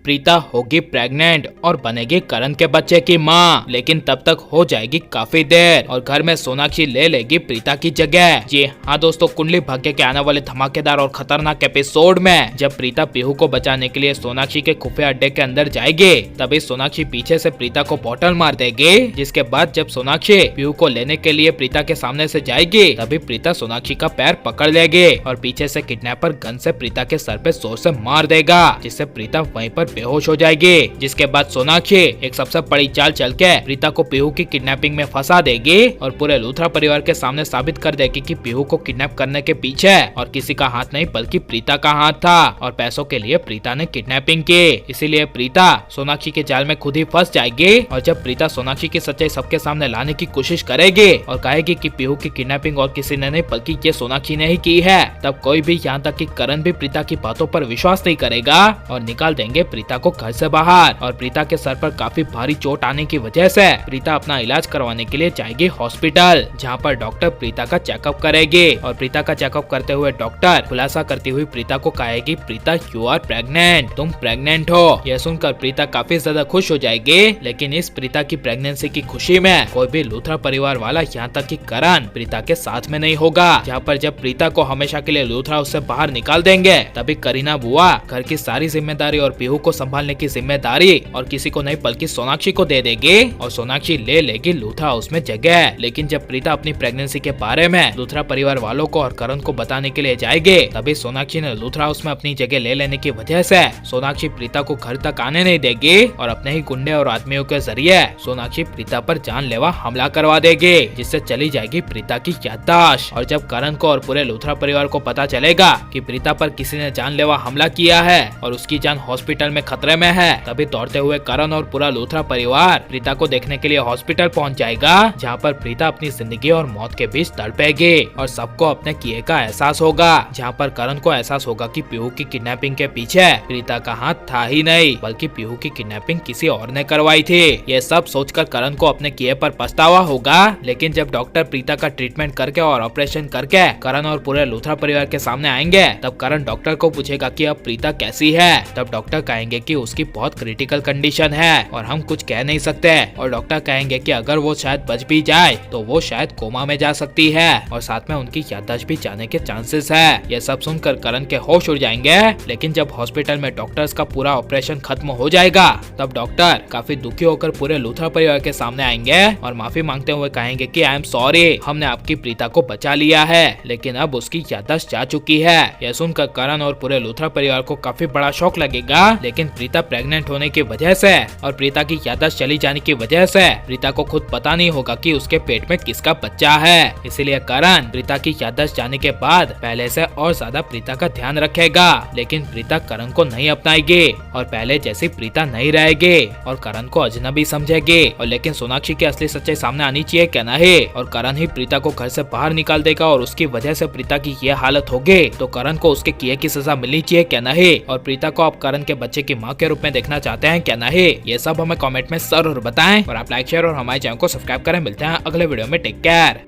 प्रीता होगी प्रेग्नेंट और बनेगी करण के बच्चे की माँ, लेकिन तब तक हो जाएगी काफी देर और घर में सोनाक्षी ले लेगी प्रीता की जगह। जी हाँ दोस्तों, कुंडली भाग्य के आने वाले धमाकेदार और खतरनाक एपिसोड में जब प्रीता पीहू को बचाने के लिए सोनाक्षी के खुफिया अड्डे के अंदर जाएगी, तभी सोनाक्षी पीछे से प्रीता को बॉटल मार देगी। जिसके बाद जब सोनाक्षी पीहू को लेने के लिए प्रीता के सामने से जाएगी, तभी प्रीता सोनाक्षी का पैर पकड़ लेगी और पीछे से किडनैपर गन से प्रीता के सर पे जोर से मार देगा, जिससे प्रीता वहीं पर बेहोश हो जाएगी। जिसके बाद सोनाक्षी एक सबसे बड़ी चाल चल के प्रीता को पीहू की किडनैपिंग में फंसा देगी और पूरे लूथरा परिवार के सामने साबित कर देगी कि पीहू को किडनैप करने के पीछे और किसी का हाथ नहीं बल्कि प्रीता का हाथ था और पैसों के लिए प्रीता ने किडनैपिंग की। इसीलिए प्रीता सोनाक्षी के जाल में खुद ही फंस जाएगी और जब प्रीता सोनाक्षी की सच्चाई सबके सामने लाने की कोशिश करेगी और कहेगी कि पीहू की किडनैपिंग और किसी ने नहीं बल्कि ये सोनाक्षी ने ही की है, तब कोई भी यहाँ तक कि करण भी प्रीता की बातों पर विश्वास नहीं करेगा और निकाल देंगे प्रीता को घर से बाहर। और प्रीता के सर पर काफी भारी चोट आने की वजह से प्रीता अपना इलाज करवाने के लिए जाएगी हॉस्पिटल, जहाँ पर डॉक्टर प्रीता का चेकअप करेगी और प्रीता का चेकअप करते हुए डॉक्टर खुलासा करती हुई प्रीता को कहेगी, प्रीता यू आर प्रेग्नेंट, तुम प्रेग्नेंट हो। यह सुनकर प्रीता काफी ज्यादा खुश हो जाएगी, लेकिन इस प्रीता की प्रेगनेंसी की खुशी में कोई भी लूथरा परिवार वाला यहाँ तक कि करण प्रीता के साथ में नहीं होगा। जहाँ पर जब प्रीता को हमेशा के लिए लूथरा उससे बाहर निकाल देंगे, तभी करीना बुआ घर की सारी जिम्मेदारी और पीहू को संभालने की जिम्मेदारी और किसी को नहीं बल्कि सोनाक्षी को दे देगी और सोनाक्षी ले लेगी लूथरा उसमें जगह। लेकिन जब प्रीता अपनी प्रेगनेंसी के बारे में लूथरा परिवार वालों को और करण को बताने के लिए जाएगी, तभी सोनाक्षी ने लूथरा उसमें अपनी जगह ले लेने की वजह से सोनाक्षी प्रीता को घर तक आने नहीं देगी और अपने ही गुंडे और आदमियों के जरिए सोनाक्षी प्रीता पर जानलेवा हमला करवा देगी, जिससे चली जाएगी प्रीता की याददाश्त। और जब करण को और पूरे लूथरा परिवार को पता चलेगा कि प्रीता पर किसी ने जानलेवा हमला किया है और उसकी जान हॉस्पिटल में खतरे में है, तभी दौड़ते हुए करण और पूरा लूथरा परिवार प्रीता को देखने के लिए हॉस्पिटल पहुंच जाएगा, जहां पर प्रीता अपनी जिंदगी और मौत के बीच तड़पेगी और सबको अपने किए का एहसास होगा। जहां पर करण को एहसास होगा कि पीहू की किडनैपिंग के पीछे प्रीता का हाथ था ही नहीं बल्कि पीहू की किडनैपिंग किसी और ने करवाई थी। ये सब सोचकर करण को अपने किए पर पछतावा होगा, लेकिन जब डॉक्टर प्रीता का ट्रीटमेंट करके और ऑपरेशन करके करण और पूरे लूथरा परिवार के सामने आएंगे, तब करण डॉक्टर को पूछेगा कि अब प्रीता कैसी है। तब डॉक्टर कहेंगे कि उसकी बहुत क्रिटिकल कंडीशन है और हम कुछ कह नहीं सकते और डॉक्टर कहेंगे कि अगर वो शायद बच भी जाए तो वो शायद कोमा में जा सकती है और साथ में उनकी याददाश्त भी जाने के चांसेस है। ये सब सुनकर करण के होश उड़ जाएंगे, लेकिन जब हॉस्पिटल में डॉक्टर्स का पूरा ऑपरेशन खत्म हो जाएगा, तब डॉक्टर काफी दुखी होकर पूरे लूथरा परिवार के सामने आएंगे और माफी मांगते हुए कहेंगे कि आई एम सॉरी, हमने आपकी प्रीता को बचा लिया है लेकिन अब उसकी याददाश्त जा चुकी है। यह सुनकर करण और पूरे लूथरा परिवार को काफी बड़ा शौक लगेगा, लेकिन प्रीता प्रेग्नेंट होने की वजह से और प्रीता की याददाश्त चली जाने की वजह से प्रीता को खुद पता नहीं होगा कि उसके पेट में किसका बच्चा है। इसीलिए करण प्रीता की याददाश्त जाने के बाद पहले से और ज्यादा प्रीता का ध्यान रखेगा, लेकिन प्रीता करण को नहीं अपनाएगी और पहले जैसी प्रीता नहीं रहेगी और करण को अजनबी समझेगी। और लेकिन सोनाक्षी की असली सच्चाई सामने आनी चाहिए क्या नहीं, और करण ही प्रीता को घर से बाहर निकाल देगा और उसकी वजह से प्रीता की ये हालत होगी, तो करण को उसके किए की सजा मिलनी चाहिए क्या नहीं, और प्रीता को आप करण के बच्चे की माँ के रूप में देखना चाहते हैं क्या नहीं, ये सब हमें कमेंट में जरूर बताएं और आप लाइक शेयर और हमारे चैनल को सब्सक्राइब करें। मिलते हैं अगले वीडियो में, टेक केयर।